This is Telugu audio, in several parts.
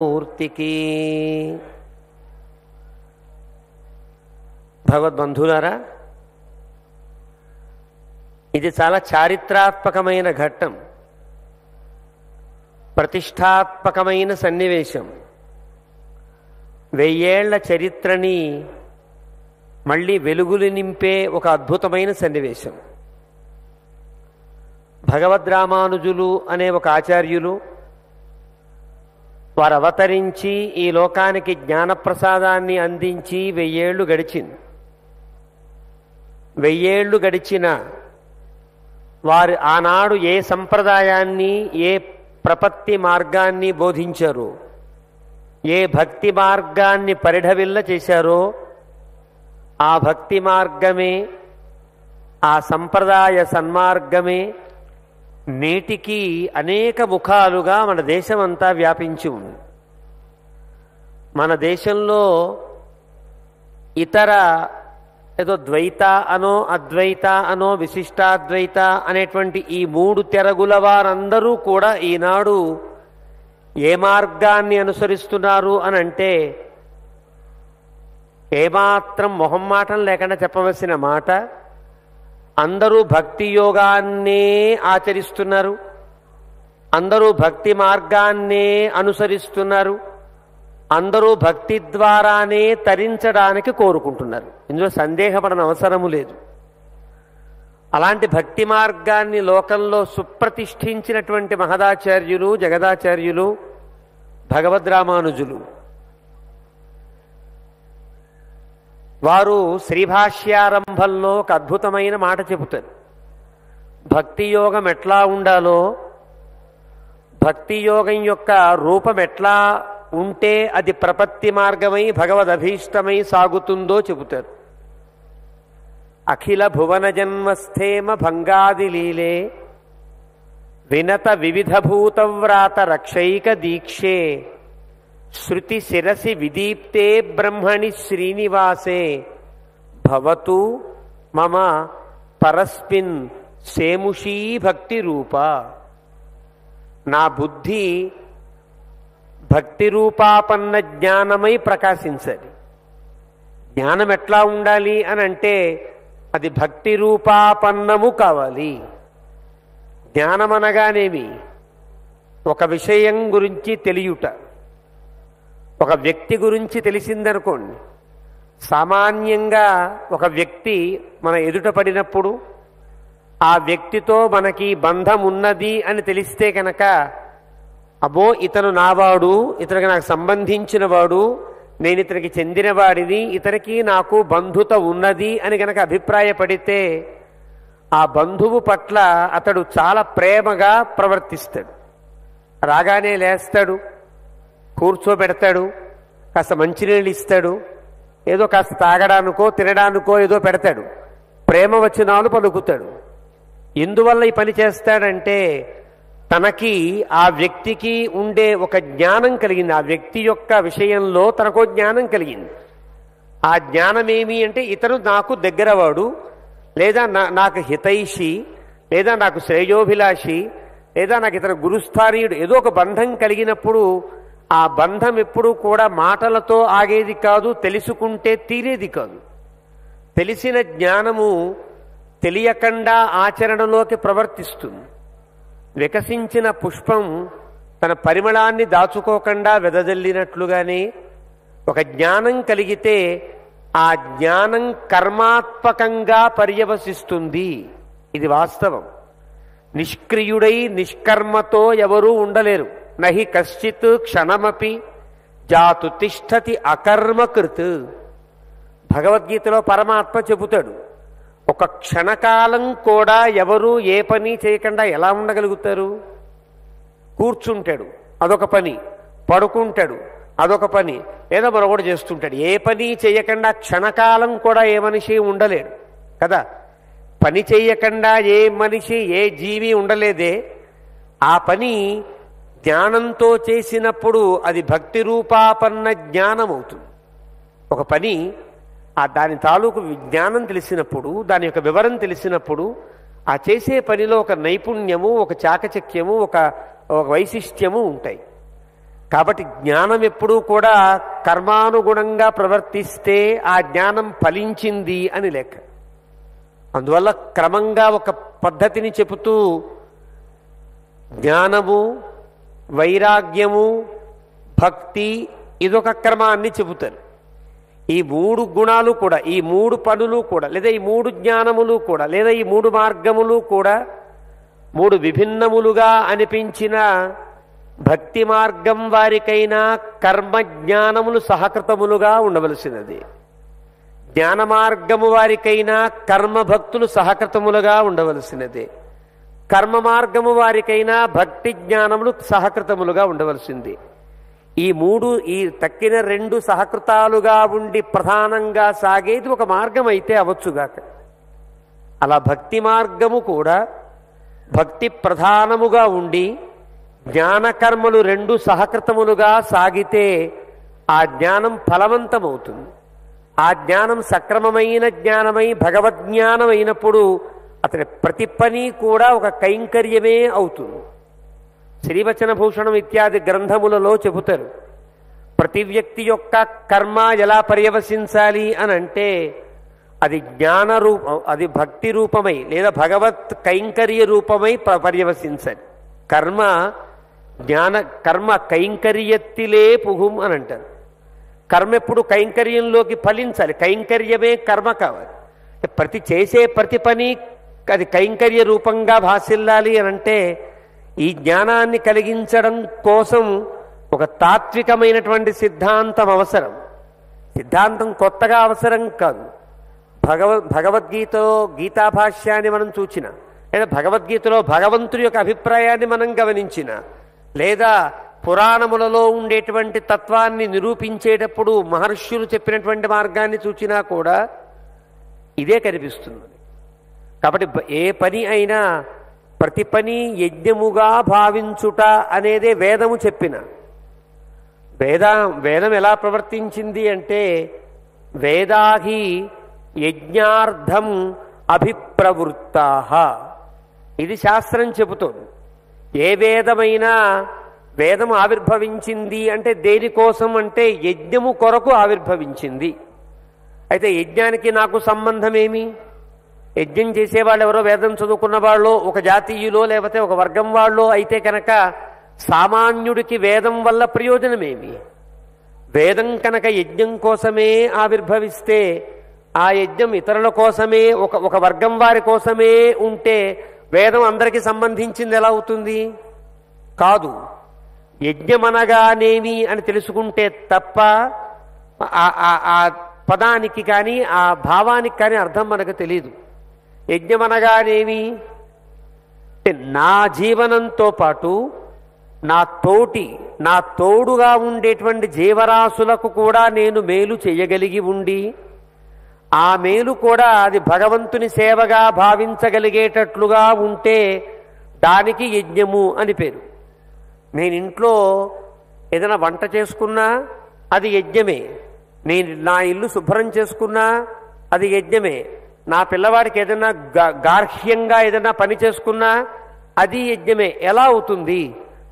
మూర్తికి. భగవద్బంధులారా, ఇది చాలా చారిత్రాత్మకమైన ఘట్టం, ప్రతిష్టాత్మకమైన సన్నివేశం. 1000 ఏళ్ల చరిత్రని మళ్ళీ వెలుగులు నింపే ఒక అద్భుతమైన సన్నివేశం. భగవద్రామానుజులు అనే ఒక ఆచార్యులు వారు అవతరించి ఈ లోకానికి జ్ఞానప్రసాదాన్ని అందించి 1000 ఏళ్ళు గడిచింది. 1000 ఏళ్ళు గడిచిన వారు ఆనాడు ఏ సంప్రదాయాన్ని, ఏ ప్రపత్తి మార్గాన్ని బోధించారో, ఏ భక్తి మార్గాన్ని పరిఢవిల్ల చేశారో, ఆ భక్తి మార్గమే, ఆ సంప్రదాయ సన్మార్గమే నేటికి అనేక ముఖాలుగా మన దేశమంతా వ్యాపించి ఉంది. మన దేశంలో ఇతర ఏదో ద్వైత అనో, అద్వైత అనో, విశిష్టాద్వైత అనేటువంటి ఈ 3 తెరగుల వారందరూ కూడా ఈనాడు ఏ మార్గాన్ని అనుసరిస్తున్నారు అని అంటే ఏమాత్రం మొహమ్మాటం లేకుండా చెప్పవలసిన మాట, అందరూ భక్తి యోగాన్నే ఆచరిస్తున్నారు, అందరూ భక్తి మార్గాన్నే అనుసరిస్తున్నారు, అందరూ భక్తి ద్వారానే తరించడానికి కోరుకుంటున్నారు. ఇందులో సందేహపడని అవసరము లేదు. అలాంటి భక్తి మార్గాన్ని లోకంలో సుప్రతిష్ఠించినటువంటి మహదాచార్యులు, జగదాచార్యులు భగవద్రామానుజులు. వారు శ్రీభాష్యారంభంలో ఒక అద్భుతమైన మాట చెబుతారు. భక్తి యోగం ఎట్లా ఉండాలో, భక్తి యోగం యొక్క రూపం ఎట్లా ఉంటే అది ప్రపత్తి మార్గమై భగవదభీష్టమై సాగుతుందో చెబుతారు. అఖిల భువన జన్మస్థేమ భంగాది లీలే వినత వివిధభూతవ్రాత రక్షైక దీక్షే శృతి శిరసి విదీప్తే బ్రహ్మణి శ్రీనివాసే భవతు మమ పరస్మిన్ సేముషీ భక్తి రూప. నా బుద్ధి భక్తి రూపాపన్న జ్ఞానమై ప్రకాశించాలి. జ్ఞానం ఎట్లా ఉండాలి అని అంటే అది భక్తి రూపాపన్నము కావాలి. జ్ఞానం అనగానేమి? ఒక విషయం గురించి తెలియుట. ఒక వ్యక్తి గురించి తెలిసిందనుకోండి, సామాన్యంగా ఒక వ్యక్తి మన ఎదుట పడినప్పుడు ఆ వ్యక్తితో మనకి బంధం ఉన్నది అని తెలిస్తే కనుక, అబ్బో ఇతను నావాడు, ఇతనికి నాకు సంబంధించిన వాడు, నేను ఇతనికి చెందినవాడిని, ఇతనికి నాకు బంధుత ఉన్నది అని కనుక అభిప్రాయపడితే ఆ బంధువు పట్ల అతడు చాలా ప్రేమగా ప్రవర్తిస్తాడు. రాగానే లేస్తాడు, కూర్చోబెడతాడు, కాస్త మంచినీళ్ళు ఇస్తాడు, ఏదో కాస్త తాగడానికో తినడానికో ఏదో పెడతాడు, ప్రేమ వచనాలు పలుకుతాడు. ఎందువల్ల ఈ పని చేస్తాడంటే తనకి ఆ వ్యక్తికి ఉండే ఒక జ్ఞానం కలిగింది. ఆ వ్యక్తి యొక్క విషయంలో తనకో జ్ఞానం కలిగింది. ఆ జ్ఞానం ఏమి అంటే ఇతను నాకు దగ్గరవాడు, లేదా నాకు హితైషి, లేదా నాకు శ్రేయోభిలాషి, లేదా నాకు ఇతను గురుస్థానీయుడు, ఏదో ఒక బంధం కలిగినప్పుడు ఆ బంధం ఎప్పుడూ కూడా మాటలతో ఆగేది కాదు, తెలుసుకుంటే తీరేది కాదు. తెలిసిన జ్ఞానము తెలియకుండా ఆచరణలోకి ప్రవర్తిస్తుంది. వికసించిన పుష్పం తన పరిమళాన్ని దాచుకోకుండా వెదజల్లినట్లుగానే ఒక జ్ఞానం కలిగితే ఆ జ్ఞానం కర్మాత్మకంగా పర్యవసిస్తుంది. ఇది వాస్తవం. నిష్క్రియుడై నిష్కర్మతో ఎవరూ ఉండలేరు. నహి కశ్చిత్ క్షణమపి జాతు తిష్టతి అకర్మకృత్. భగవద్గీతలో పరమాత్మ చెబుతాడు, ఒక క్షణకాలం కూడా ఎవరు ఏ పని చేయకుండా ఎలా ఉండగలుగుతారు? కూర్చుంటాడు, అదొక పని, పడుకుంటాడు, అదొక పని, లేదా మరొకటి చేస్తుంటాడు. ఏ పని చేయకుండా క్షణకాలం కూడా ఏ మనిషి ఉండలేడు కదా. పని చేయకుండా ఏ మనిషి, ఏ జీవి ఉండలేదే. ఆ పని జ్ఞానంతో చేసినప్పుడు అది భక్తి రూపాపన్న జ్ఞానం అవుతుంది. ఒక పని దాని తాలూకు విజ్ఞానం తెలిసినప్పుడు, దాని యొక్క వివరం తెలిసినప్పుడు ఆ చేసే పనిలో ఒక నైపుణ్యము, ఒక చాకచక్యము, ఒక వైశిష్ట్యము ఉంటాయి. కాబట్టి జ్ఞానం ఎప్పుడూ కూడా కర్మానుగుణంగా ప్రవర్తిస్తే ఆ జ్ఞానం ఫలించింది అని లెక్క. అందువల్ల క్రమంగా ఒక పద్ధతిని చెబుతూ జ్ఞానము, వైరాగ్యము, భక్తి ఇదొక క్రమాన్ని చెబుతారు. ఈ మూడు గుణాలు కూడా, ఈ మూడు పనులు కూడా, లేదా ఈ మూడు జ్ఞానములు కూడా, లేదా ఈ మూడు మార్గములు కూడా మూడు విభిన్నములుగా అనిపించిన భక్తి మార్గం వారికైనా కర్మ జ్ఞానములు సహకృతములుగా ఉండవలసినది. జ్ఞాన మార్గము వారికైనా కర్మ భక్తులు సహకృతములుగా ఉండవలసినది. కర్మ మార్గము వారికైనా భక్తి జ్ఞానములు సహకృతములుగా ఉండవలసింది. ఈ మూడు, ఈ తక్కిన రెండు సహకృతాలుగా ఉండి ప్రధానంగా సాగేది ఒక మార్గం అయితే అవచ్చుగాక. అలా భక్తి మార్గము కూడా భక్తి ప్రధానముగా ఉండి జ్ఞానకర్మలు రెండు సహకృతములుగా సాగితే ఆ జ్ఞానం ఫలవంతమవుతుంది. ఆ జ్ఞానం సక్రమమైన జ్ఞానమై భగవద్జ్ఞానం అయినప్పుడు అతని ప్రతి పని కూడా ఒక కైంకర్యమే అవుతుంది. శ్రీవచనభూషణం ఇత్యాది గ్రంథములలో చెబుతారు, ప్రతి వ్యక్తి యొక్క కర్మ ఎలా పర్యవసించాలి అని అంటే అది జ్ఞాన రూపం, అది భక్తి రూపమై లేదా భగవత్ కైంకర్య రూపమై పర్యవసించాలి. కర్మ కైంకర్యత్తిలే పుహుం అని అంటారు. కర్మ ఎప్పుడు కైంకర్యంలోకి ఫలించాలి, కైంకర్యమే కర్మ కావాలి. చేసే ప్రతి పని అది కైంకర్య రూపంగా భాసిల్లాలి అని అంటే ఈ జ్ఞానాన్ని కలిగించడం కోసం ఒక తాత్వికమైనటువంటి సిద్ధాంతం అవసరం. సిద్ధాంతం కొత్తగా అవసరం కాదు. భగవద్గీతలో గీతాభాష్యాన్ని మనం చూచిన, లేదా భగవద్గీతలో భగవంతుడి యొక్క అభిప్రాయాన్ని మనం గమనించిన, లేదా పురాణములలో ఉండేటువంటి తత్వాన్ని నిరూపించేటప్పుడు మహర్షులు చెప్పినటువంటి మార్గాన్ని చూచినా కూడా ఇదే కనిపిస్తుంది. కాబట్టి ఏ పని అయినా ప్రతి పని యజ్ఞముగా భావించుట అనేదే వేదము చెప్పిన. వేదం ఎలా ప్రవర్తించింది అంటే వేదాహి యజ్ఞార్థం అభిప్రవృత్తాః, ఇది శాస్త్రం చెబుతోంది. ఏ వేదమైనా వేదం ఆవిర్భవించింది అంటే దేనికోసం అంటే యజ్ఞము కొరకు ఆవిర్భవించింది. అయితే యజ్ఞానికి నాకు సంబంధం ఏమి? యజ్ఞం చేసేవాళ్ళు ఎవరో వేదం చదువుకున్న వాళ్ళు, ఒక జాతీయులో లేకపోతే ఒక వర్గం వాళ్ళు అయితే కనుక సామాన్యుడికి వేదం వల్ల ప్రయోజనమేమి? వేదం కనుక యజ్ఞం కోసమే ఆవిర్భవిస్తే ఆ యజ్ఞం ఇతరుల కోసమే, ఒక వర్గం వారి కోసమే ఉంటే వేదం అందరికీ సంబంధించింది ఎలా అవుతుంది? కాదు. యజ్ఞమనగానేమి అని తెలుసుకుంటే తప్ప ఆ పదానికి కానీ ఆ భావానికి కానీ అర్థం మనకు తెలియదు. యజ్ఞమనగానేమి అంటే నా జీవనంతో పాటు నా తోడుగా ఉండేటువంటి జీవరాశులకు కూడా నేను మేలు చేయగలిగి ఉండి ఆ మేలు కూడా అది భగవంతుని సేవగా భావించగలిగేటట్లుగా ఉంటే దానికి యజ్ఞము అని పేరు. నేను ఇంట్లో ఏదైనా వంట చేసుకున్నా అది యజ్ఞమే. నేను నా ఇల్లు శుభ్రం చేసుకున్నా అది యజ్ఞమే. నా పిల్లవాడికి ఏదైనా గార్హ్యంగా ఏదైనా పని చేసుకున్నా అది యజ్ఞమే. ఎలా అవుతుంది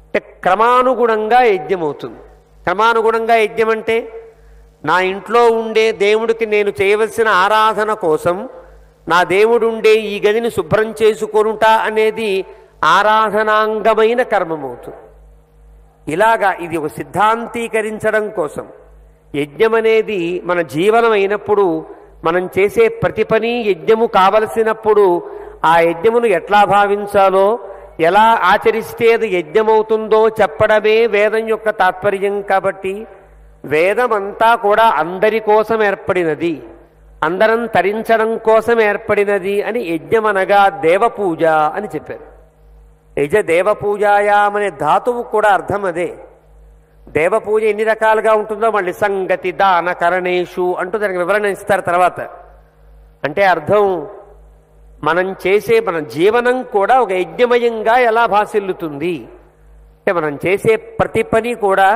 అంటే క్రమానుగుణంగా యజ్ఞం అవుతుంది. క్రమానుగుణంగా యజ్ఞం అంటే నా ఇంట్లో ఉండే దేవుడికి నేను చేయవలసిన ఆరాధన కోసం నా దేవుడు ఉండే ఈ గదిని శుభ్రం చేసుకొనుట అనేది ఆరాధనాంగమైన కర్మమవుతుంది. ఇలాగా ఇది ఒక సిద్ధాంతీకరించడం కోసం యజ్ఞం అనేది మన జీవనం అయినప్పుడు మనం చేసే ప్రతి పని యజ్ఞము కావలసినప్పుడు ఆ యజ్ఞమును ఎట్లా భావించాలో, ఎలా ఆచరిస్తే అది యజ్ఞమవుతుందో చెప్పడమే వేదం యొక్క తాత్పర్యం. కాబట్టి వేదమంతా కూడా అందరి కోసం ఏర్పడినది, అందరం తరించడం కోసం ఏర్పడినది అని యజ్ఞమనగా దేవపూజ అని చెప్పారు. దేవపూజాయామనే ధాతువు కూడా అర్థం అదే. దేవపూజ ఎన్ని రకాలుగా ఉంటుందో మళ్ళీ సంగతి దాన కరణేషు అంటూ దానికి వివరణ ఇస్తారు తర్వాత. అంటే అర్థం మనం చేసే మన జీవనం కూడా ఒక యజ్ఞమయంగా ఎలా భాసిల్లుతుంది అంటే మనం చేసే ప్రతి పని కూడా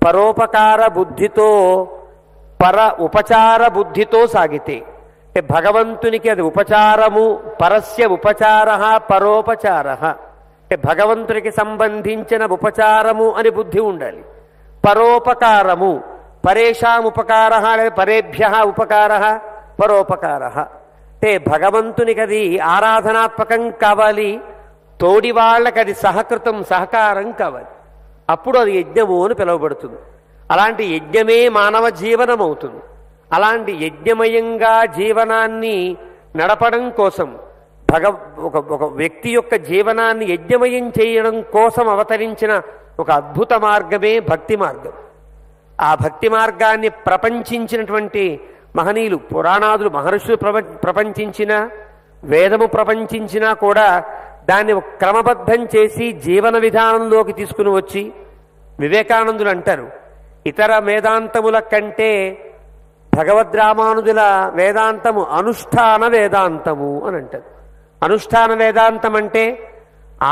పరోపకార బుద్ధితో ఉపచార బుద్ధితో సాగితే అంటే భగవంతునికి అది ఉపచారము, పరస్య ఉపచార పరోపచార అంటే భగవంతునికి సంబంధించిన ఉపచారము అని బుద్ధి ఉండాలి. పరోపకారము, పరేషాం ఉపకార లేదా పరేభ్య ఉపకార, పరోపకార. అంటే భగవంతునికి అది ఆరాధనాత్మకం కావాలి, తోడి వాళ్ళకి అది సహకృతం సహకారం కావాలి, అప్పుడు అది యజ్ఞము అని పిలువబడుతుంది. అలాంటి యజ్ఞమే మానవ జీవనం అవుతుంది. అలాంటి యజ్ఞమయంగా జీవనాన్ని నడపడం కోసం ఒక వ్యక్తి యొక్క జీవనాన్ని యజ్ఞమయం చేయడం కోసం అవతరించిన ఒక అద్భుత మార్గమే భక్తి మార్గం. ఆ భక్తి మార్గాన్ని ప్రపంచించినటువంటి మహనీయులు, పురాణాదులు, మహర్షులు ప్రపంచించిన, వేదము ప్రపంచించినా కూడా దాన్ని క్రమబద్ధం చేసి జీవన విధానంలోకి తీసుకుని వచ్చి, వివేకానందులు అంటారు, ఇతర వేదాంతముల కంటే భగవద్రామానుజుల వేదాంతము అనుష్ఠాన వేదాంతము అని అంటారు. అనుష్ఠాన వేదాంతం అంటే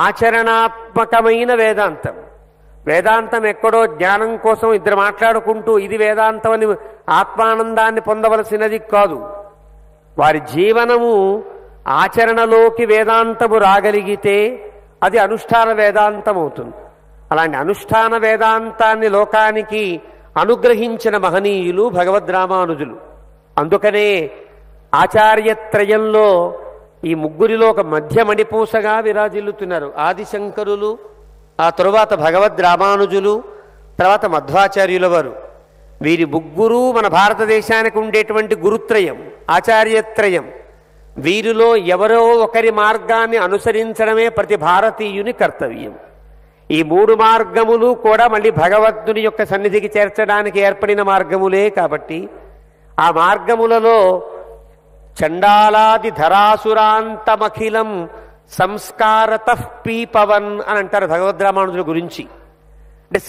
ఆచరణాత్మకమైన వేదాంతం. వేదాంతం ఎక్కడో జ్ఞానం కోసం ఇద్దరు మాట్లాడుకుంటూ ఇది వేదాంతం అని ఆత్మానందాన్ని పొందవలసినది కాదు. వారి జీవనము ఆచరణలోకి వేదాంతము రాగలిగితే అది అనుష్ఠాన వేదాంతం అవుతుంది. అలాంటి అనుష్ఠాన వేదాంతాన్ని లోకానికి అనుగ్రహించిన మహనీయులు భగవద్రామానుజులు. అందుకనే ఆచార్యత్రయంలో ఈ ముగ్గురిలో ఒక మధ్య మణిపూసగా విరాజిల్లుతున్నారు. ఆదిశంకరులు, ఆ తరువాత భగవద్రామానుజులు, తర్వాత మధ్వాచార్యుల వారు. వీరి ముగ్గురు మన భారతదేశానికి ఉండేటువంటి గురుత్రయం, ఆచార్యత్రయం. వీరిలో ఎవరో ఒకరి మార్గాన్ని అనుసరించడమే ప్రతి భారతీయుని కర్తవ్యం. ఈ మూడు మార్గములు కూడా మళ్ళీ భగవంతుని యొక్క సన్నిధికి చేర్చడానికి ఏర్పడిన మార్గములే కాబట్టి ఆ మార్గములలో చండాలాది ధరాసురాంతమఖిలం సంస్కారతః పీపవన్ అని అంటారు భగవద్రామానుజుల గురించి. అంటే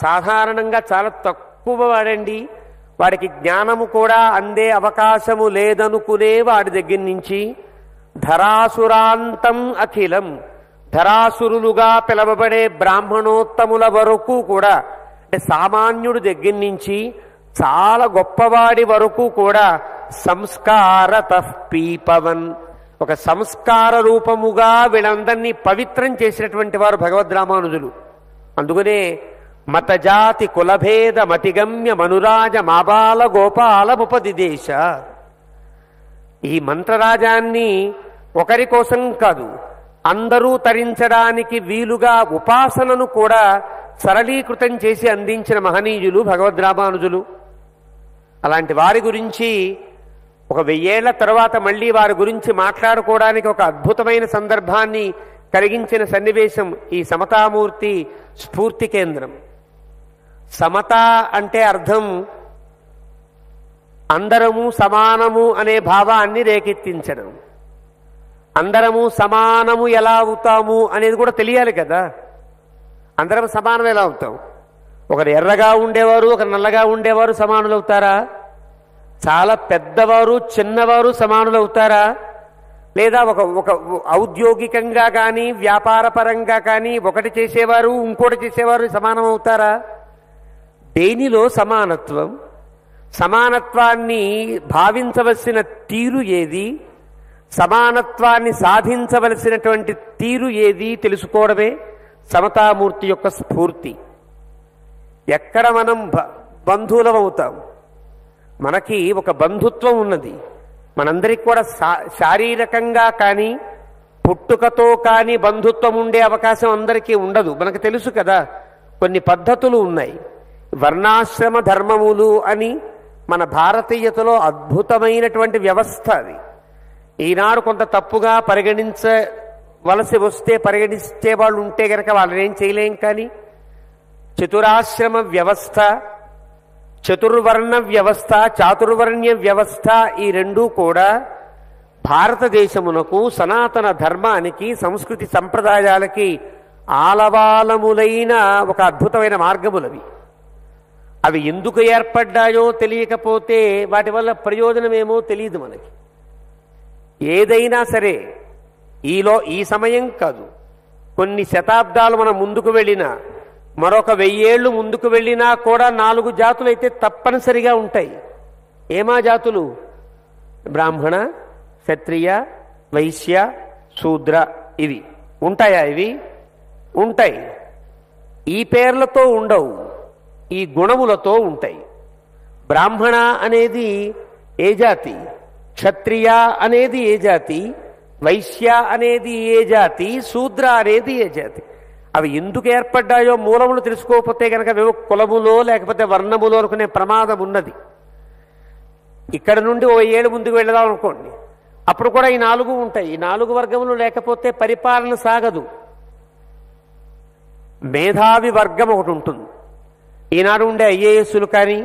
సాధారణంగా చాలా తక్కువ వాడండి, వాడికి జ్ఞానము కూడా అందే అవకాశము లేదనుకునే వాడి దగ్గర నుంచి ధరాసురాంతం అఖిలం, ధరాసురులుగా పిలవబడే బ్రాహ్మణోత్తముల వరకు కూడా, అంటే సామాన్యుడి దగ్గర నుంచి చాలా గొప్పవాడి వరకు కూడా సంస్కారతః పీపవన్, ఒక సంస్కార రూపముగా వీళ్ళందరినీ పవిత్రం చేసినటువంటి వారు భగవద్రామానుజులు. అందుకనే మతజాతి కులభేద మతిగమ్య మనురాజ మాబాల గోపాలముపదిదేశ. ఈ మంత్రరాజాన్ని ఒకరి కోసం కాదు, అందరూ తరించడానికి వీలుగా ఉపాసనను కూడా సరళీకృతం చేసి అందించిన మహనీయులు భగవద్రామానుజులు. అలాంటి వారి గురించి ఒక 1000 ఏళ్ల తర్వాత మళ్ళీ వారి గురించి మాట్లాడుకోవడానికి ఒక అద్భుతమైన సందర్భాన్ని కలిగించిన సన్నివేశం ఈ సమతామూర్తి స్ఫూర్తి కేంద్రం. సమత అంటే అర్థం అందరము సమానము అనే భావాన్ని రేకెత్తించడం. అందరము సమానము ఎలా అవుతాము అనేది కూడా తెలియాలి కదా. అందరం సమానం ఎలా అవుతాం? ఒకరు ఎర్రగా ఉండేవారు, ఒకరు నల్లగా ఉండేవారు సమానులు అవుతారా? చాలా పెద్దవారు చిన్నవారు సమానులు అవుతారా? లేదా ఒక ఔద్యోగికంగా కానీ వ్యాపారపరంగా కానీ ఒకటి చేసేవారు ఇంకోటి చేసేవారు సమానం అవుతారా? దేనిలో సమానత్వం? సమానత్వాన్ని భావించవలసిన తీరు ఏది? సమానత్వాన్ని సాధించవలసినటువంటి తీరు ఏది తెలుసుకోవడమే సమతామూర్తి యొక్క స్ఫూర్తి. ఎక్కడ మనం బంధువులం అవుతాం? మనకి ఒక బంధుత్వం ఉన్నది. మనందరికి కూడా శారీరకంగా కానీ పుట్టుకతో కానీ బంధుత్వం ఉండే అవకాశం అందరికీ ఉండదు. మనకు తెలుసు కదా, కొన్ని పద్ధతులు ఉన్నాయి. వర్ణాశ్రమ ధర్మములు అని మన భారతీయతలో అద్భుతమైనటువంటి వ్యవస్థ అది. ఈనాడు కొంత తప్పుగా పరిగణించవలసి వస్తే పరిగణించే వాళ్ళు ఉంటే కనుక వాళ్ళని ఏం చేయలేం. కానీ చతురాశ్రమ వ్యవస్థ, చతుర్వర్ణ వ్యవస్థ, చాతుర్వర్ణ్య వ్యవస్థ, ఈ రెండూ కూడా భారతదేశమునకు సనాతన ధర్మానికి సంస్కృతి సంప్రదాయాలకి ఆలవాలములైన ఒక అద్భుతమైన మార్గములవి. అవి ఎందుకు ఏర్పడ్డాయో తెలియకపోతే వాటి వల్ల ప్రయోజనమేమో తెలియదు మనకి. ఏదైనా సరే ఈ సమయం కాదు, కొన్ని శతాబ్దాలు మనం ముందుకు వెళ్ళినా, మరొక 1000 ఏళ్ళు ముందుకు వెళ్ళినా కూడా 4 జాతులు అయితే తప్పనిసరిగా ఉంటాయి. ఏమా జాతులు? బ్రాహ్మణ, క్షత్రియ, వైశ్య, శూద్ర. ఇవి ఉంటాయా? ఇవి ఉంటాయి. ఈ పేర్లతో ఉండవు. ఈ గుణములతో ఉంటాయి. బ్రాహ్మణ అనేది ఏ జాతి, క్షత్రియ అనేది ఏ జాతి, వైశ్య అనేది ఏ జాతి, శూద్ర అనేది ఏ జాతి. అవి ఎందుకు ఏర్పడ్డాయో మూలములు తెలుసుకోకపోతే కనుక కులములో లేకపోతే వర్ణములో అనుకునే ప్రమాదం ఉన్నది. ఇక్కడ నుండి 10 ఏళ్ళు ముందుకు వెళదాం అనుకోండి, అప్పుడు కూడా ఈ 4 ఉంటాయి. ఈ 4 వర్గములు లేకపోతే పరిపాలన సాగదు. మేధావి వర్గం ఒకటి ఉంటుంది. ఈనాడు ఉండే ఐఏఎస్లు కానీ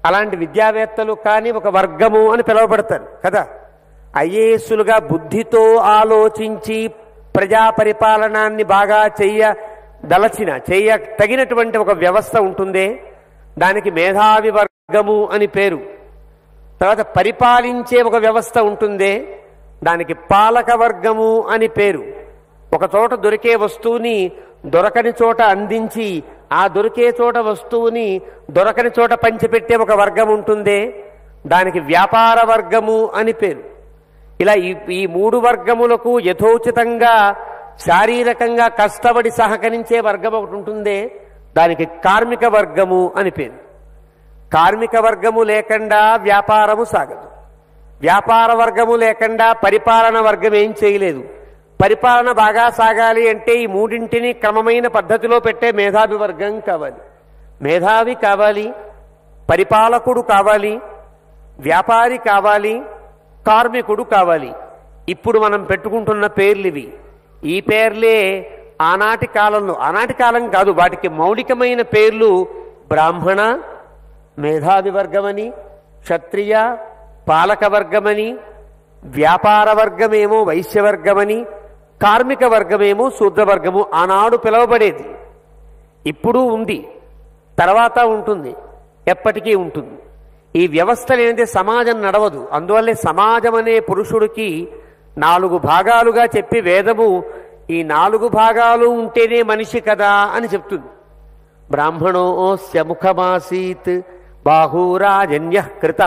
అలాంటి విద్యావేత్తలు కానీ ఒక వర్గము అని పిలువబడతారు కదా. ఐఏఎస్లుగా బుద్ధితో ఆలోచించి ప్రజా పరిపాలనాన్ని బాగా తగినటువంటి ఒక వ్యవస్థ ఉంటుందే, దానికి మేధావి వర్గము అని పేరు. తర్వాత పరిపాలించే ఒక వ్యవస్థ ఉంటుందే, దానికి పాలక వర్గము అని పేరు. ఒక చోట దొరికే వస్తువుని దొరకని చోట అందించి ఆ దొరికే చోట వస్తువుని దొరకని చోట పంచిపెట్టే ఒక వర్గం ఉంటుందే, దానికి వ్యాపార వర్గము అని పేరు. ఇలా ఈ 3 వర్గములకు యథోచితంగా శారీరకంగా కష్టపడి సహకరించే వర్గం ఒకటి ఉంటుందే, దానికి కార్మిక వర్గము అని పేరు. కార్మిక వర్గము లేకుండా వ్యాపారము సాగదు. వ్యాపార వర్గము లేకుండా పరిపాలన వర్గం ఏం చేయలేదు. పరిపాలన బాగా సాగాలి అంటే ఈ 3ంటిని క్రమమైన పద్ధతిలో పెట్టే మేధావి వర్గం కావాలి. మేధావి కావాలి, పరిపాలకుడు కావాలి, వ్యాపారి కావాలి, కార్మికుడు కావాలి. ఇప్పుడు మనం పెట్టుకుంటున్న పేర్లు ఇవి. ఈ పేర్లే ఆనాటి కాలం కాదు, వాటికి మౌలికమైన పేర్లు బ్రాహ్మణ, మేధావి వర్గమని, క్షత్రియ, పాలక వర్గమని, వ్యాపార వర్గమేమో వైశ్యవర్గమని, కార్మిక వర్గమేమో శూద్రవర్గము ఆనాడు పిలువబడేది. ఇప్పుడు ఉంది, తర్వాత ఉంటుంది, ఎప్పటికీ ఉంటుంది. ఈ వ్యవస్థ లేనిదే సమాజం నడవదు. అందువల్లే సమాజం అనే పురుషుడికి 4 భాగాలుగా చెప్పి వేదము ఈ 4 భాగాలు ఉంటేనే మనిషి కదా అని చెప్తుంది. బ్రాహ్మణోస్య ముఖమాసీత్ బాహూరాజన్య కృత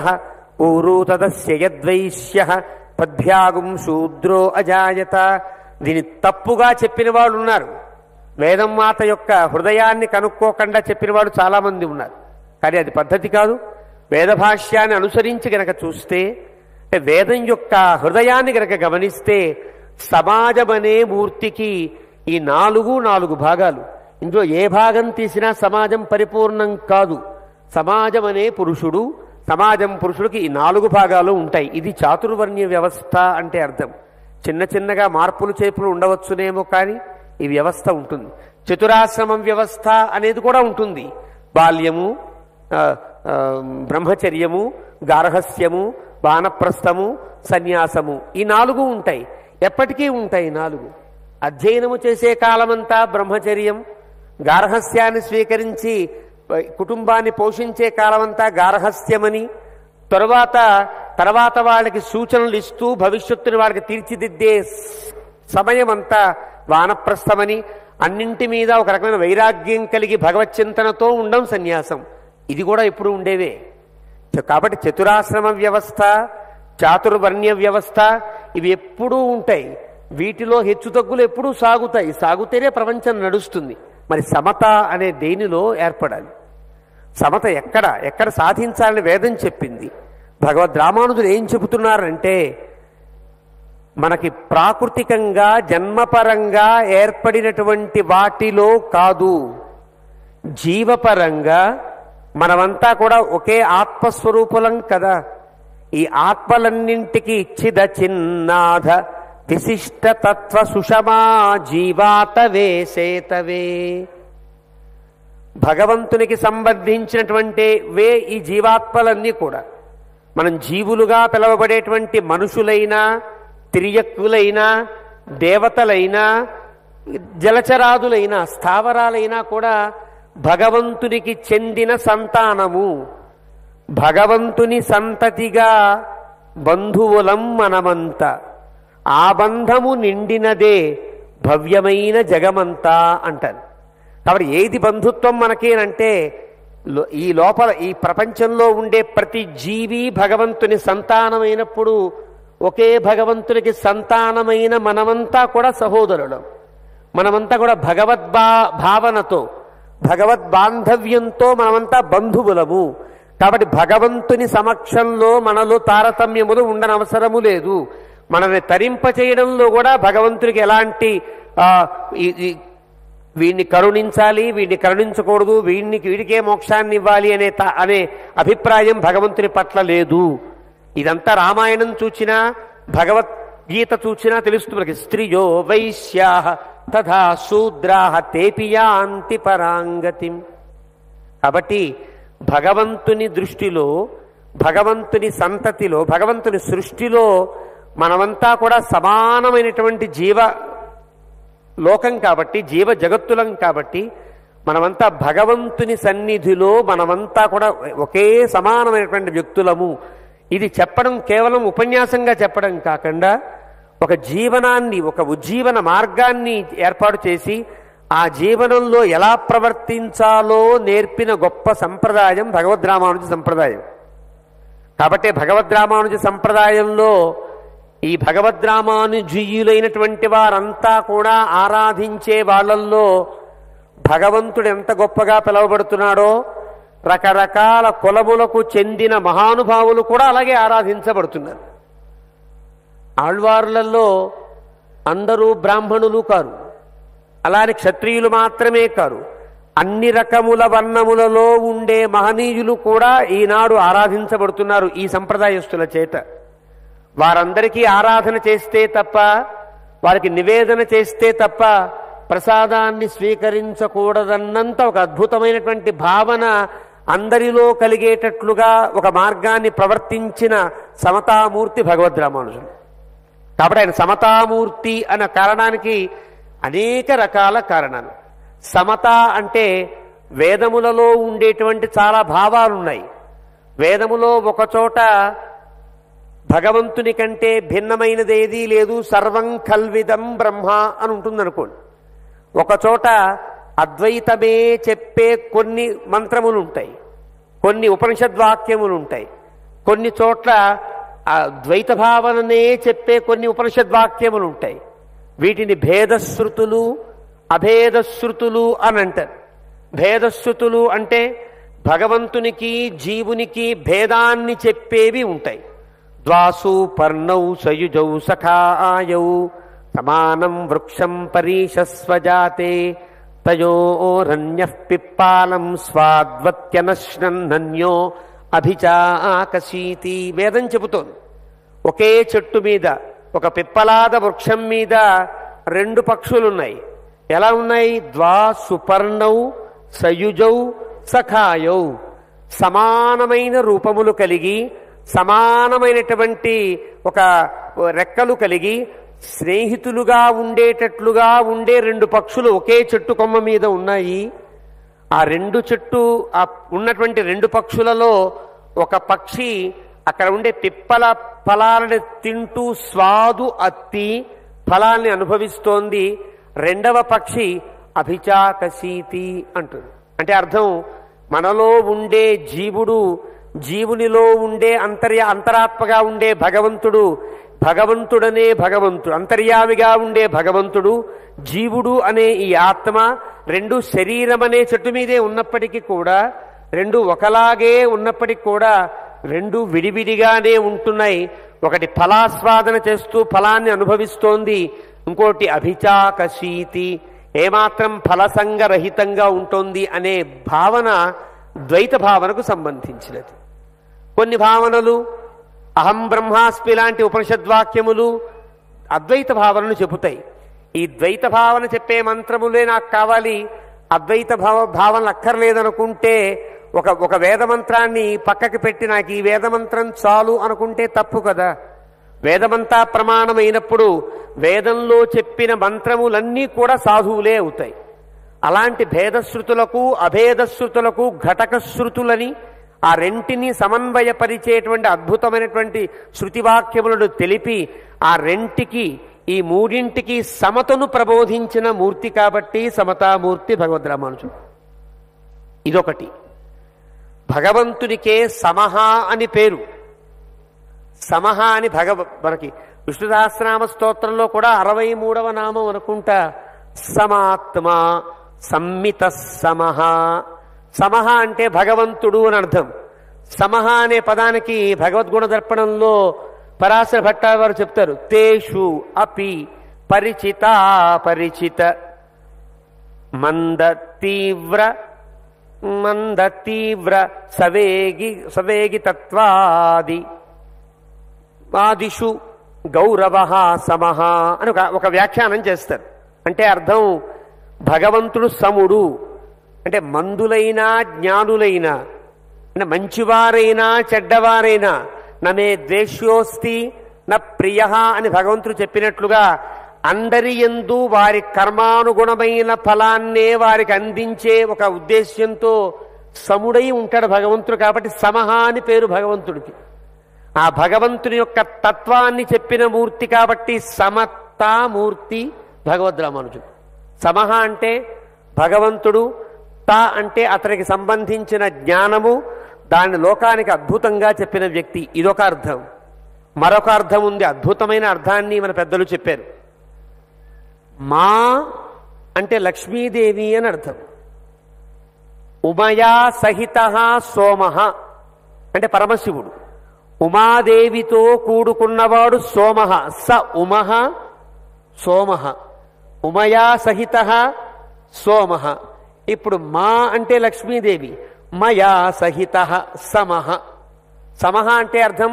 ఊరు తదస్య యద్వైశ్య పద్భ్యాగుం శూద్రో అజాయత. దీన్ని తప్పుగా చెప్పిన వాళ్ళు ఉన్నారు. వేదం మాత యొక్క హృదయాన్ని కనుక్కోకుండా చెప్పిన వాళ్ళు చాలామంది ఉన్నారు. కానీ అది పద్ధతి కాదు. వేదభాష్యాన్ని అనుసరించి గనక చూస్తే, వేదం యొక్క హృదయాన్ని గనక గమనిస్తే సమాజం అనే మూర్తికి ఈ 4 భాగాలు. ఇందులో ఏ భాగం తీసినా సమాజం పరిపూర్ణం కాదు. సమాజం అనే పురుషుడు, సమాజం పురుషుడికి ఈ 4 భాగాలు ఉంటాయి. ఇది చాతుర్వర్ణ్య వ్యవస్థ అంటే అర్థం. చిన్నగా మార్పులు చేర్పులు ఉండవచ్చునేమో కానీ ఈ వ్యవస్థ ఉంటుంది. చతురాశ్రమం వ్యవస్థ అనేది కూడా ఉంటుంది. బాల్యము, బ్రహ్మచర్యము, గార్హస్థ్యము, వానప్రస్థము, సన్యాసము, ఈ 4 ఉంటాయి. ఎప్పటికీ ఉంటాయి 4. అధ్యయనము చేసే కాలమంతా బ్రహ్మచర్యం, గార్హస్థ్యాన్ని స్వీకరించి కుటుంబాన్ని పోషించే కాలమంతా గార్హస్థ్యమని, తర్వాత వాళ్ళకి సూచనలు ఇస్తూ భవిష్యత్తుని వాళ్ళకి తీర్చిదిద్దే సమయమంతా వానప్రస్థమని, అన్నింటి మీద ఒక రకమైన వైరాగ్యం కలిగి భగవచ్చింతనతో ఉండం సన్యాసం. ఇది కూడా ఇప్పుడు ఉండేవే. కాబట్టి చతురాశ్రమ వ్యవస్థ, చాతుర్వర్ణ్య వ్యవస్థ ఇవి ఎప్పుడూ ఉంటాయి. వీటిలో హెచ్చుతగ్గులు ఎప్పుడూ సాగుతేనే ప్రపంచం నడుస్తుంది. మరి సమత అనే దేనిలో ఏర్పడాలి. సమత ఎక్కడ సాధించాలని వేదం చెప్పింది. భగవద్ రామానుజులు ఏం చెబుతున్నారంటే, మనకి ప్రాకృతికంగా జన్మపరంగా ఏర్పడినటువంటి వాటిలో కాదు, జీవపరంగా మనమంతా కూడా ఒకే ఆత్మస్వరూపులం కదా. ఈ ఆత్మలన్నింటికి ఇచ్చిద చిన్నాధ విశిష్ట తత్వ సుషమా జీవాతవే సేతవే. భగవంతునికి సంబంధించినటువంటి ఈ జీవాత్మలన్నీ కూడా మనం జీవులుగా పిలవబడేటువంటి మనుషులైనా, తిరియక్కులైనా, దేవతలైనా, జలచరాదులైనా, స్థావరాలైనా కూడా భగవంతునికి చెందిన సంతానము. భగవంతుని సంతతిగా బంధువులం మనమంతా. ఆ బంధము నిండినదే భవ్యమైన జగమంతా అంటారు. కాబట్టి ఏది బంధుత్వం మనకేనంటే, ఈ లోపల ఈ ప్రపంచంలో ఉండే ప్రతి జీవి భగవంతుని సంతానమైనప్పుడు ఒకే భగవంతునికి సంతానమైన మనమంతా కూడా సహోదరులం. మనమంతా కూడా భావనతో భగవద్బాంధవ్యంతో మనమంతా బంధువులము. కాబట్టి భగవంతుని సమక్షంలో మనలో తారతమ్యములు ఉండనవసరము లేదు. మనల్ని తరింపచేయడంలో కూడా భగవంతునికి ఎలాంటి వీడిని కరుణించాలి, వీడిని కరుణించకూడదు, వీడికే మోక్షాన్ని ఇవ్వాలి అనే అభిప్రాయం భగవంతుని పట్ల లేదు. ఇదంతా రామాయణం చూచినా భగవద్గీత చూచినా తెలుస్తుంది మనకి. స్త్రియో వైశ్యా తథా శూద్రా తేపి యాంతి పరాంగతిం. కాబట్టి భగవంతుని దృష్టిలో, భగవంతుని సంతతిలో, భగవంతుని సృష్టిలో మనమంతా కూడా సమానమైనటువంటి జీవ లోకం కాబట్టి, జీవ జగత్తులం కాబట్టి మనమంతా భగవంతుని సన్నిధిలో మనమంతా కూడా ఒకే సమానమైనటువంటి వ్యక్తులము. ఇది చెప్పడం కేవలం ఉపన్యాసంగా చెప్పడం కాకుండా ఒక జీవనాన్ని, ఒక ఉజ్జీవన మార్గాన్ని ఏర్పాటు చేసి ఆ జీవనంలో ఎలా ప్రవర్తించాలో నేర్పిన గొప్ప సంప్రదాయం భగవద్రామానుజ సంప్రదాయం. కాబట్టి భగవద్రామానుజ సంప్రదాయంలో ఈ భగవద్రామానుజీయులైనటువంటి వారంతా కూడా ఆరాధించే వాళ్ళల్లో భగవంతుడు ఎంత గొప్పగా పిలువబడుతున్నాడో రకరకాల కులములకు చెందిన మహానుభావులు కూడా అలాగే ఆరాధించబడుతున్నారు. ఆళ్వారులలో అందరూ బ్రాహ్మణులు కారు, అలానే క్షత్రియులు మాత్రమే కారు, అన్ని రకముల వర్ణములలో ఉండే మహనీయులు కూడా ఈనాడు ఆరాధించబడుతున్నారు ఈ సంప్రదాయస్తుల చేత. వారందరికీ ఆరాధన చేస్తే తప్ప, వారికి నివేదన చేస్తే తప్ప ప్రసాదాన్ని స్వీకరించకూడదన్నంత ఒక అద్భుతమైనటువంటి భావన అందరిలో కలిగేటట్లుగా ఒక మార్గాన్ని ప్రవర్తించిన సమతామూర్తి భగవద్రామానుజుడు. కాబట్టి ఆయన సమతామూర్తి అన్న కారణానికి అనేక రకాల కారణాలు. సమత అంటే వేదములలో ఉండేటువంటి చాలా భావాలున్నాయి. వేదములో ఒకచోట భగవంతుని కంటే భిన్నమైనది ఏదీ లేదు, సర్వం కల్విదం బ్రహ్మ అని ఉంటుందనుకోండి. ఒకచోట అద్వైతమే చెప్పే కొన్ని మంత్రములు ఉంటాయి, కొన్ని ఉపనిషద్వాక్యములు ఉంటాయి, కొన్ని చోట్ల ద్వైత భావననే చెప్పే కొన్ని ఉపనిషద్వాక్యములు ఉంటాయి. వీటిని భేదశ్రుతులు, అభేదశ్రుతులు అని అంటారు. భేదశ్రుతులు అంటే భగవంతునికి జీవునికి భేదాన్ని చెప్పేవి ఉంటాయి. ద్వాసు పర్ణౌ సయుజౌ సఖాయౌ సమానం వృక్షం పరీషస్వజాతే తయోరన్యః పిప్పాలం స్వాద్వత్యనశ్నన్నన్యో అభిచాకశీతి. వేదం చెబుతోంది ఒకే చెట్టు మీద, ఒక పిప్పలాద వృక్షం మీద రెండు పక్షులున్నాయి. ఎలా ఉన్నాయి? ద్వా సుపర్ణౌ సయుజౌ సఖాయౌ. సమానమైన రూపములు కలిగి, సమానమైనటువంటి ఒక రెక్కలు కలిగి, స్నేహితులుగా ఉండేటట్లుగా ఉండే రెండు పక్షులు ఒకే చెట్టు కొమ్మ మీద ఉన్నాయి. ఆ ఉన్నటువంటి రెండు పక్షులలో ఒక పక్షి అక్కడ ఉండే పిప్పల ఫలాలను తింటూ స్వాదు అత్తి ఫలాల్ని అనుభవిస్తోంది. రెండవ పక్షి అభిచాకశీతి అంటుంది. అంటే అర్థం, మనలో ఉండే జీవుడు, జీవునిలో ఉండే అంతరాత్మగా ఉండే భగవంతుడు, భగవంతుడనే భగవంతుడు, అంతర్యామిగా ఉండే భగవంతుడు, జీవుడు అనే ఈ ఆత్మ రెండు శరీరం అనే చెట్టు మీదే ఉన్నప్పటికీ కూడా, రెండు ఒకలాగే ఉన్నప్పటికీ కూడా రెండు విడివిడిగానే ఉంటున్నాయి. ఒకటి ఫలాస్వాదన చేస్తూ ఫలాన్ని అనుభవిస్తోంది, ఇంకోటి అభిచాకశీతి, ఏమాత్రం ఫలసంగరహితంగా ఉంటుంది అనే భావన ద్వైత భావనకు సంబంధించినది. కొన్ని భావనలు అహం బ్రహ్మాస్మి లాంటి ఉపనిషద్వాక్యములు అద్వైత భావనను చెబుతాయి. ఈ ద్వైత భావన చెప్పే మంత్రములే నాకు కావాలి, అద్వైత భావనలు అక్కర్లేదనుకుంటే, ఒక వేదమంత్రాన్ని పక్కకి పెట్టి నాకు ఈ వేదమంత్రం చాలు అనుకుంటే తప్పు కదా. వేదమంతా ప్రమాణమైనప్పుడు వేదంలో చెప్పిన మంత్రములన్నీ కూడా సాధువులే అవుతాయి. అలాంటి భేదశ్రుతులకు అభేదశ్రుతులకు ఘటకశ్రుతులని, ఆ రెంటిని సమన్వయపరిచేటువంటి అద్భుతమైనటువంటి శృతివాక్యములను తెలిపి ఆ రెంటికి, ఈ మూడింటికి సమతను ప్రబోధించిన మూర్తి కాబట్టి సమతామూర్తి భగవద్రామానుజుడు. ఇదొకటి. భగవంతునికే సమహ అని పేరు. సమహ అని మనకి విష్ణు సహస్రనామ స్తోత్రంలో కూడా 63వ నామం అనుకుంటా. సమాత్మ సంమిత సమహ. సమహ అంటే భగవంతుడు అని అర్థం. సమహ అనే పదానికి భగవద్గుణ దర్పణంలో పరాశర భట్టారు వారు చెప్తారు, తేషు అపి పరిచిత పరిచిత మంద తీవ్ర సవేగి తత్వాది ఆదిషు గౌరవ సమహ అని ఒక వ్యాఖ్యానం చేస్తారు. అంటే అర్థం భగవంతుడు సముడు అంటే మందులైనా జ్ఞానులైనా అంటే మంచివారైనా చెడ్డవారైనా నమే ద్వేష్యోస్తి న ప్రియ అని భగవంతుడు చెప్పినట్లుగా అందరి యందు వారి కర్మానుగుణమైన ఫలాన్నే వారికి అందించే ఒక ఉద్దేశ్యంతో సముడై ఉంటాడు భగవంతుడు. కాబట్టి సమహ అని పేరు భగవంతుడికి. ఆ భగవంతుని యొక్క తత్వాన్ని చెప్పిన మూర్తి కాబట్టి సమతామూర్తి భగవద్ రామానుజుడు. సమహ అంటే భగవంతుడు, తా అంటే అతనికి సంబంధించిన జ్ఞానము, దాన్ని లోకానికి అద్భుతంగా చెప్పిన వ్యక్తి. ఇదొక అర్థం. మరొక అర్థం ఉంది, అద్భుతమైన అర్థాన్ని మన పెద్దలు చెప్పారు. మా అంటే లక్ష్మీదేవి అని అర్థం. ఉమయా సహిత సోమః అంటే పరమశివుడు. ఉమాదేవితో కూడుకున్నవాడు సోమః. స ఉమః సోమః. ఉమయా సహిత సోమః. ఇప్పుడు మా అంటే లక్ష్మీదేవి, మయా సహిత సమః. సమః అంటే అర్థం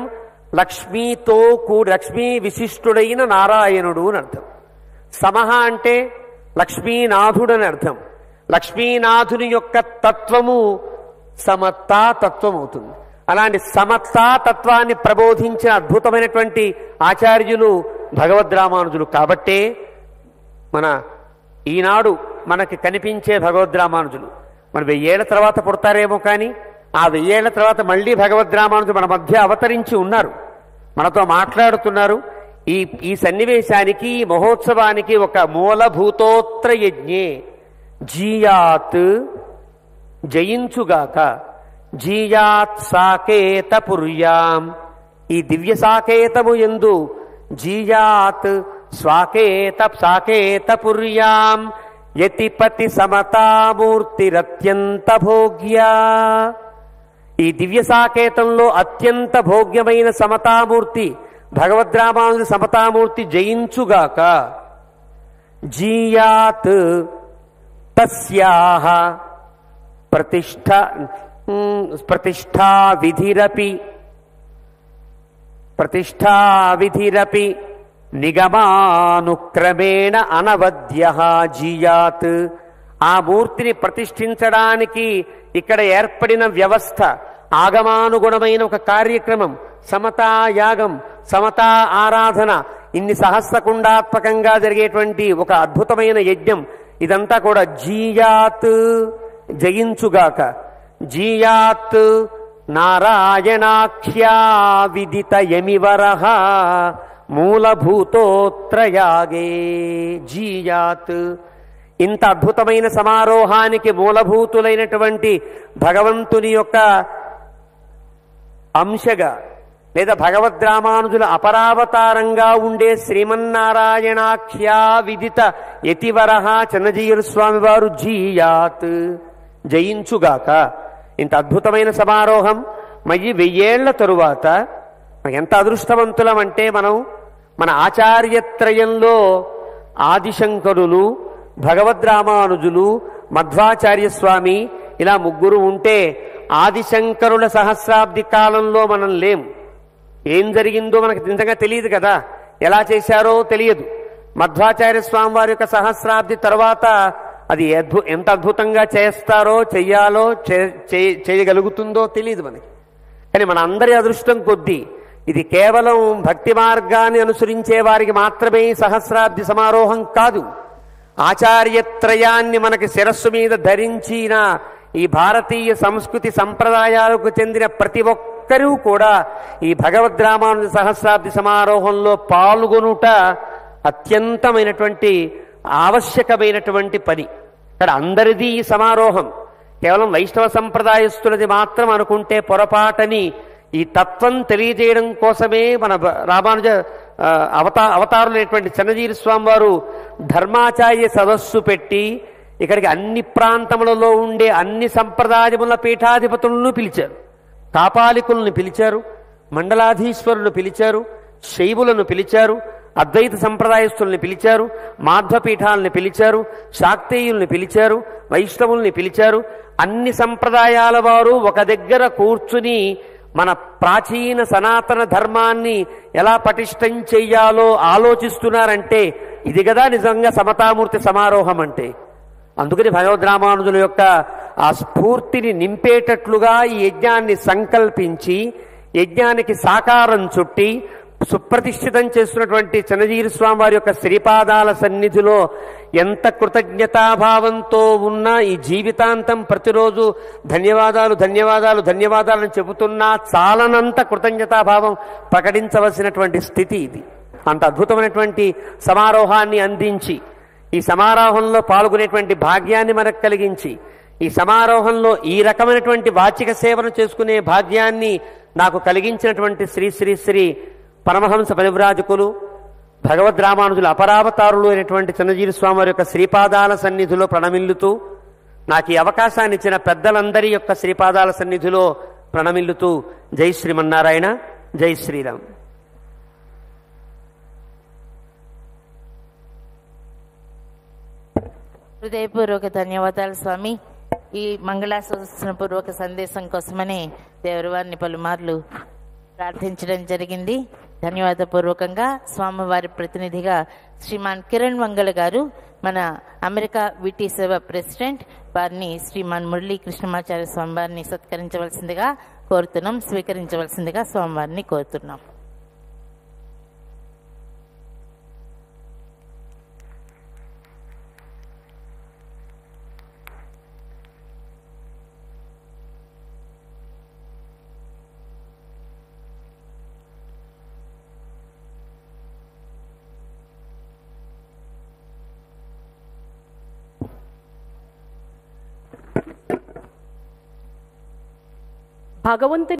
లక్ష్మీతో లక్ష్మీ విశిష్టుడైన నారాయణుడు అని అర్థం. సమః అంటే లక్ష్మీనాథుడు అని అర్థం. లక్ష్మీనాథుని యొక్క తత్వము సమతా తత్వం అవుతుంది. అలాంటి సమతా తత్వాన్ని ప్రబోధించిన అద్భుతమైనటువంటి ఆచార్యులు భగవద్ రామానుజులు. కాబట్టే మన ఈనాడు మనకి కనిపించే భగవద్ రామానుజులు మన 1000 ఏళ్ల తర్వాత పుడతారేమో, కానీ ఆ 1000 ఏళ్ల తర్వాత మళ్ళీ భగవద్ రామానుజులు మన మధ్య అవతరించి ఉన్నారు, మనతో మాట్లాడుతున్నారు. ఈ సన్నివేశానికి, ఈ మహోత్సవానికి ఒక మూలభూతోత్ర యజ్ఞే జీయాత్ జయించుగాక, జీయాత్ సాకేత పుర్యాం. ఈ దివ్య సాకేతము యందు జీయాత్ సాకేత పుర్యాం యతిపతి సమతామూర్తిరత్యంత భోగ్యా. ఈ దివ్య సాకేతంలో అత్యంత భోగ్యమైన సమతామూర్తి భగవద్ రామానుజ సమతామూర్తి జయించుగాక. జీయాత్ తస్యాహ ప్రతిష్ఠా విధిరపి నిగమానుక్రమేణ అనవద్యః జీయాత్. ఆ మూర్తిని ప్రతిష్ఠించడానికి ఇక్కడ ఏర్పడిన వ్యవస్థ, ఆగమానుగుణమైన ఒక కార్యక్రమం, సమతా యాగం, సమతా ఆరాధన, ఇన్ని సహస్రకుండాత్మకంగా జరిగేటువంటి ఒక అద్భుతమైన యజ్ఞం, ఇదంతా కూడా జీయాత్ జయించుగాక. జీయాత్ నారాయణాఖ్యా విదిత యమివరః మూలభూతోత్రయాగే. జీయాత్ ఇంత అద్భుతమైన సమారోహానికి మూలభూతులైనటువంటి భగవంతుని యొక్క అంశగా లేదా భగవద్ రామానుజుల అపరావతారంగా ఉండే శ్రీమన్నారాయణాఖ్యా విదిత యతివరః చిన్నజీయర్ స్వామి వారు జీయాత్ జయించుగాక. ఇంత అద్భుతమైన సమారోహం మళ్ళీ 1000 ఏళ్ల తరువాత ఎంత అదృష్టవంతులం అంటే మన ఆచార్యత్రయంలో ఆదిశంకరులు, భగవద్ రామానుజులు, మధ్వాచార్య స్వామి ఇలా ముగ్గురు ఉంటే ఆదిశంకరుల సహస్రాబ్ది కాలంలో మనం లేం. ఏం జరిగిందో మనకు నిజంగా తెలియదు కదా, ఎలా చేశారో తెలియదు. మధ్వాచార్య స్వామి వారి యొక్క సహస్రాబ్ది తర్వాత అది ఎంత అద్భుతంగా చేస్తారో, చెయ్యాలో, చేయగలుగుతుందో తెలియదు మనకి. కానీ మన అందరి అదృష్టం కొద్దీ ఇది కేవలం భక్తి మార్గాన్ని అనుసరించే వారికి మాత్రమే సహస్రాబ్ది సమారోహం కాదు. ఆచార్యత్రయాన్ని మనకి శిరస్సు మీద ధరించిన ఈ భారతీయ సంస్కృతి సంప్రదాయాలకు చెందిన ప్రతి ఒక్కరూ కూడా ఈ భగవద్ రామానుజ సహస్రాబ్ది సమారోహంలో పాల్గొనుట అత్యంతమైనటువంటి ఆవశ్యకమైనటువంటి పని. ఇక్కడ అందరిది ఈ సమారోహం కేవలం వైష్ణవ సంప్రదాయస్తులది మాత్రం అనుకుంటే పొరపాటని ఈ తత్వం తెలియజేయడం కోసమే మన రామానుజ అవతారులైనటువంటి చిన్నజీయర్ స్వామి వారు ధర్మాచార్య సదస్సు పెట్టి ఇక్కడికి అన్ని ప్రాంతములలో ఉండే అన్ని సంప్రదాయముల పీఠాధిపతులను పిలిచారు. కాపాలికులను పిలిచారు, మండలాధీశ్వరులను పిలిచారు, శైవులను పిలిచారు, అద్వైత సంప్రదాయస్తుల్ని పిలిచారు, మాధ్వపీఠాలను పిలిచారు, శాక్తేయుల్ని పిలిచారు, వైష్ణవుల్ని పిలిచారు. అన్ని సంప్రదాయాల వారు ఒక దగ్గర కూర్చుని మన ప్రాచీన సనాతన ధర్మాన్ని ఎలా పటిష్టం చెయ్యాలో ఆలోచిస్తున్నారంటే ఇది కదా నిజంగా సమతామూర్తి సమారోహం అంటే. అందుకని భగవద్రామానుజుల యొక్క ఆ స్ఫూర్తిని నింపేటట్లుగా ఈ యజ్ఞాన్ని సంకల్పించి యజ్ఞానికి సాకారం చుట్టి సుప్రతిష్ఠితం చేస్తున్నటువంటి చిన్నజీరి స్వామి వారి యొక్క శ్రీపాదాల సన్నిధిలో ఎంత కృతజ్ఞతాభావంతో ఉన్నా ఈ జీవితాంతం ప్రతిరోజు ధన్యవాదాలు ధన్యవాదాలు ధన్యవాదాలను చెబుతున్నా చాలనంత కృతజ్ఞతాభావం ప్రకటించవలసినటువంటి స్థితి ఇది. అంత అద్భుతమైనటువంటి సమారోహాన్ని అందించి ఈ సమారోహంలో పాల్గొనేటువంటి భాగ్యాన్ని మనకు కలిగించి ఈ సమారోహంలో ఈ రకమైనటువంటి వాచిక సేవను చేసుకునే భాగ్యాన్ని నాకు కలిగించినటువంటి శ్రీ శ్రీ శ్రీ పరమహంస పరివ్రాజకులు భగవద్రామానుజుల అపరావతారులు అయినటువంటి చిన్నజీవి స్వామి వారి యొక్క శ్రీపాదాల సన్నిధిలో ప్రణమిల్లుతూ నాకు ఈ అవకాశాన్ని ఇచ్చిన పెద్దలందరి యొక్క శ్రీపాదాల సన్నిధిలో ప్రణమిల్లుతూ జై శ్రీమన్నారాయణ, జై శ్రీరామ్. హృదయపూర్వక ధన్యవాదాలు స్వామి. ఈ మంగళాశాసన పూర్వక సందేశం కోసమని దేవరవారిని పలుమార్లు ప్రార్థించడం జరిగింది. ధన్యవాదపూర్వకంగా స్వామివారి ప్రతినిధిగా శ్రీమాన్ కిరణ్ వంగళ గారు, మన అమెరికా విటి సేవ ప్రెసిడెంట్, వారిని శ్రీమాన్ మురళీ కృష్ణమాచార్య స్వామివారిని సత్కరించవలసిందిగా కోరుతున్నాం. స్వీకరించవలసిందిగా స్వామివారిని కోరుతున్నాం. భగవంతుని